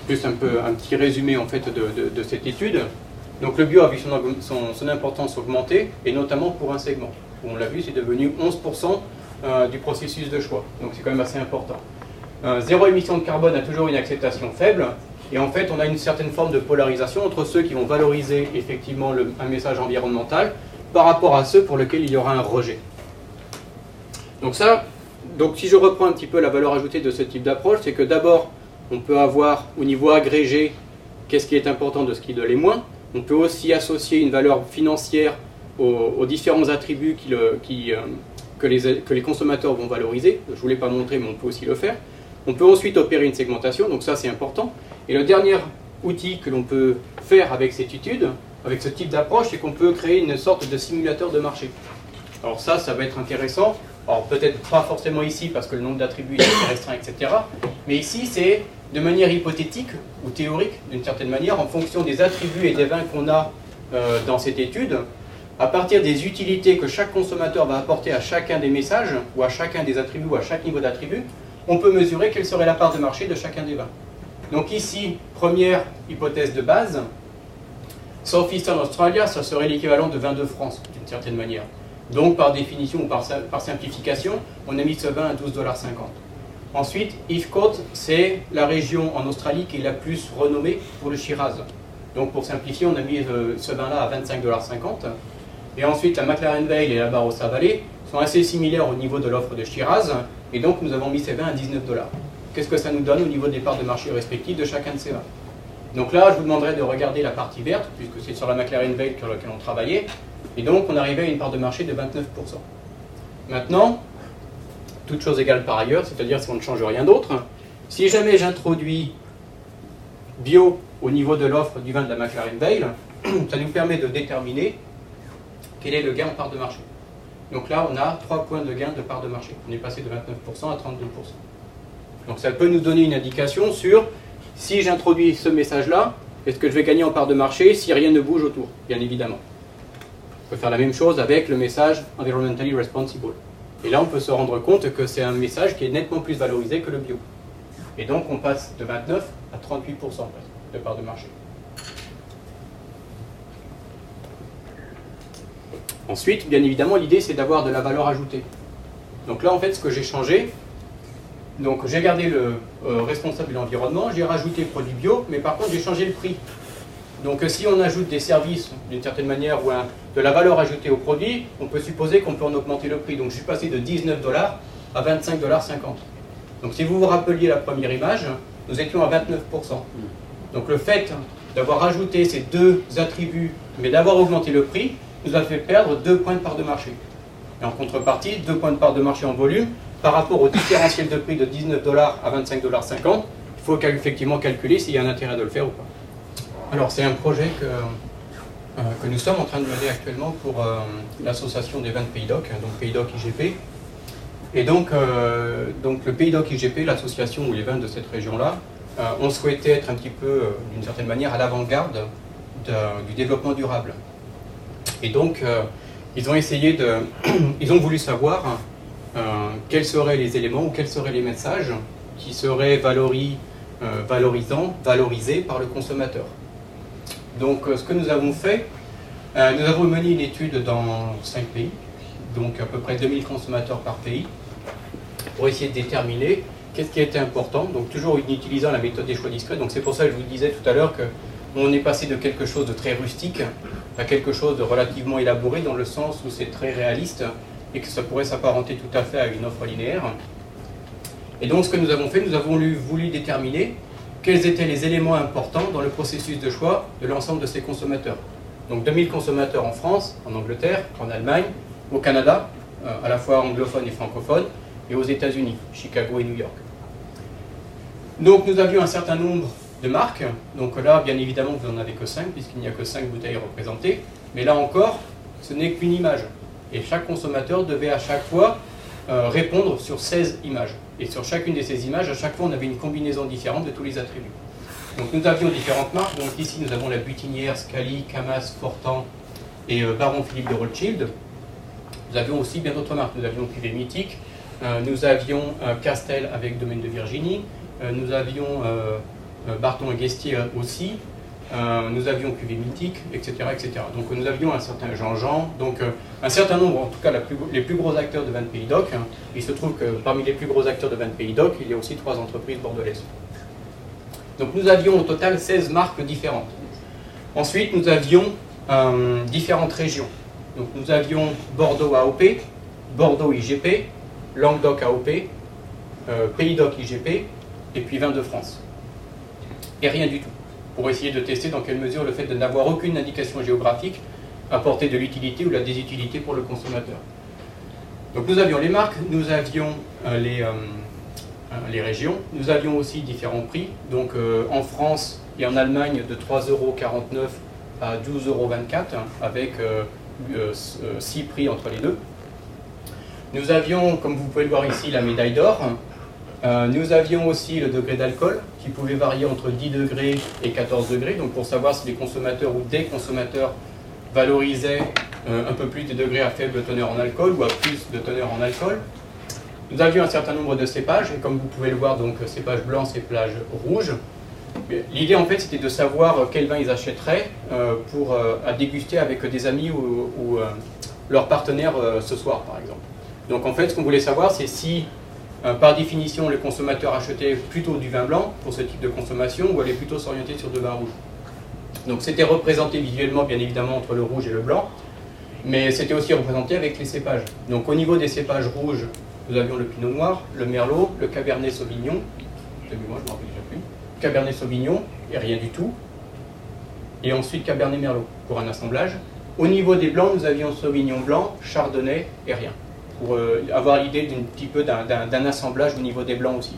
plus un petit résumé en fait de cette étude. Donc le bio a vu son importance augmenter, et notamment pour un segment. Où on l'a vu, c'est devenu 11% du processus de choix. Donc c'est quand même assez important. Zéro émission de carbone a toujours une acceptation faible. Et en fait, on a une certaine forme de polarisation entre ceux qui vont valoriser effectivement un message environnemental par rapport à ceux pour lesquels il y aura un rejet. Donc si je reprends un petit peu la valeur ajoutée de ce type d'approche, c'est que d'abord, on peut avoir au niveau agrégé qu'est-ce qui est important de ce qui l'est moins. On peut aussi associer une valeur financière aux différents attributs que les consommateurs vont valoriser. Je ne vous l'ai pas montré, mais on peut aussi le faire. On peut ensuite opérer une segmentation, donc ça c'est important. Et le dernier outil que l'on peut faire avec cette étude, avec ce type d'approche, c'est qu'on peut créer une sorte de simulateur de marché. Alors ça va être intéressant. Alors peut-être pas forcément ici parce que le nombre d'attributs est assez restreint, etc. Mais ici c'est de manière hypothétique ou théorique d'une certaine manière, en fonction des attributs et des vins qu'on a dans cette étude, à partir des utilités que chaque consommateur va apporter à chacun des messages, ou à chacun des attributs, ou à chaque niveau d'attribut, on peut mesurer quelle serait la part de marché de chacun des vins. Donc ici, première hypothèse de base, Southeastern Australia, ça serait l'équivalent de vin de France, d'une certaine manière. Donc par définition ou par simplification, on a mis ce vin à 12,50 $. Ensuite, Heathcote, c'est la région en Australie qui est la plus renommée pour le Shiraz. Donc pour simplifier, on a mis ce vin-là à 25,50 $. Et ensuite, la McLaren Vale et la Barossa Valley sont assez similaires au niveau de l'offre de Shiraz. Et donc nous avons mis ces vins à 19 $. Qu'est-ce que ça nous donne au niveau des parts de marché respectives de chacun de ces vins? Donc là, je vous demanderai de regarder la partie verte, puisque c'est sur la McLaren Vale sur laquelle on travaillait. Et donc, on arrivait à une part de marché de 29%. Maintenant, toute chose égale par ailleurs, c'est-à-dire si on ne change rien d'autre, si jamais j'introduis bio au niveau de l'offre du vin de la McLaren Vale, ça nous permet de déterminer quel est le gain en part de marché. Donc là, on a 3 points de gain de part de marché. On est passé de 29% à 32%. Donc ça peut nous donner une indication sur si j'introduis ce message-là, est-ce que je vais gagner en part de marché si rien ne bouge autour, bien évidemment. On peut faire la même chose avec le message Environmentally Responsible. Et là, on peut se rendre compte que c'est un message qui est nettement plus valorisé que le bio. Et donc, on passe de 29 à 38% de part de marché. Ensuite, bien évidemment, l'idée, c'est d'avoir de la valeur ajoutée. Donc là, en fait, ce que j'ai changé, donc j'ai gardé le responsable de l'environnement, j'ai rajouté produit bio, mais par contre, j'ai changé le prix. Donc si on ajoute des services d'une certaine manière ou de la valeur ajoutée au produit, on peut supposer qu'on peut en augmenter le prix. Donc je suis passé de 19 $ à 25,50 $. Donc si vous vous rappeliez la première image, nous étions à 29%. Donc le fait d'avoir ajouté ces deux attributs, mais d'avoir augmenté le prix, nous a fait perdre 2 points de part de marché. Et en contrepartie, 2 points de part de marché en volume, par rapport au différentiel de prix de 19 $ à 25,50 $, il faut effectivement calculer s'il y a un intérêt de le faire ou pas. Alors c'est un projet que nous sommes en train de mener actuellement pour l'association des vins de Pays d'Oc, donc Pays d'Oc IGP. Et donc le Pays d'Oc IGP, l'association ou les vins de cette région-là, ont souhaité être un petit peu, d'une certaine manière, à l'avant-garde du développement durable. Et donc ils ont essayé ils ont voulu savoir quels seraient les éléments ou quels seraient les messages qui seraient valorisés par le consommateur. Donc ce que nous avons fait, nous avons mené une étude dans 5 pays, donc à peu près 2000 consommateurs par pays, pour essayer de déterminer qu'est-ce qui était important, donc toujours en utilisant la méthode des choix discrets. Donc c'est pour ça que je vous disais tout à l'heure qu'on est passé de quelque chose de très rustique à quelque chose de relativement élaboré, dans le sens où c'est très réaliste et que ça pourrait s'apparenter tout à fait à une offre linéaire. Et donc ce que nous avons fait, nous avons voulu déterminer quels étaient les éléments importants dans le processus de choix de l'ensemble de ces consommateurs. Donc 2000 consommateurs en France, en Angleterre, en Allemagne, au Canada, à la fois anglophone et francophone, et aux États-Unis, Chicago et New York. Donc nous avions un certain nombre de marques. Donc là, bien évidemment, vous n'en avez que 5, puisqu'il n'y a que 5 bouteilles représentées. Mais là encore, ce n'est qu'une image. Et chaque consommateur devait à chaque fois répondre sur 16 images. Et sur chacune de ces images, à chaque fois, on avait une combinaison différente de tous les attributs. Donc nous avions différentes marques. Donc ici, nous avons la Butinière, Scali, Camas, Fortan et Baron Philippe de Rothschild. Nous avions aussi bien d'autres marques. Nous avions Cuvée Mythique, nous avions Castel avec Domaine de Virginie, nous avions Barton et Guestier aussi. Nous avions Cuvée Mythique, etc., etc. Donc nous avions un certain Jean-Jean, donc un certain nombre, en tout cas les plus gros acteurs de Vin de Pays d'Oc. Il se trouve que parmi les plus gros acteurs de Vin de Pays d'Oc, il y a aussi 3 entreprises bordelaises. Donc nous avions au total 16 marques différentes. Ensuite, nous avions différentes régions. Donc nous avions Bordeaux AOP, Bordeaux IGP, Languedoc AOP, Pays d'Oc IGP, et puis Vins de France. Et rien du tout, pour essayer de tester dans quelle mesure le fait de n'avoir aucune indication géographique apportait de l'utilité ou de la désutilité pour le consommateur. Donc nous avions les marques, nous avions les régions, nous avions aussi différents prix, donc en France et en Allemagne de 3,49 € à 12,24 €, avec 6 prix entre les deux. Nous avions, comme vous pouvez le voir ici, la médaille d'or. Nous avions aussi le degré d'alcool, qui pouvait varier entre 10 degrés et 14 degrés, donc pour savoir si les consommateurs ou des consommateurs valorisaient un peu plus des degrés à faible teneur en alcool ou à plus de teneur en alcool. Nous avions un certain nombre de cépages, et comme vous pouvez le voir, donc cépage blanc, cépage rouge. L'idée en fait c'était de savoir quel vin ils achèteraient à déguster avec des amis ou leurs partenaires ce soir par exemple. Donc en fait ce qu'on voulait savoir c'est si par définition les consommateurs achetaient plutôt du vin blanc pour ce type de consommation ou allaient plutôt s'orienter sur du vin rouge. Donc c'était représenté visuellement bien évidemment entre le rouge et le blanc, mais c'était aussi représenté avec les cépages. Donc au niveau des cépages rouges, nous avions le pinot noir, le merlot, le cabernet sauvignon, moi je m'en rappelle déjà plus. Cabernet Sauvignon et rien du tout, et ensuite Cabernet Merlot pour un assemblage. Au niveau des blancs, nous avions Sauvignon blanc, Chardonnay et rien, pour avoir l'idée d'un petit peu d'un assemblage au niveau des blancs aussi.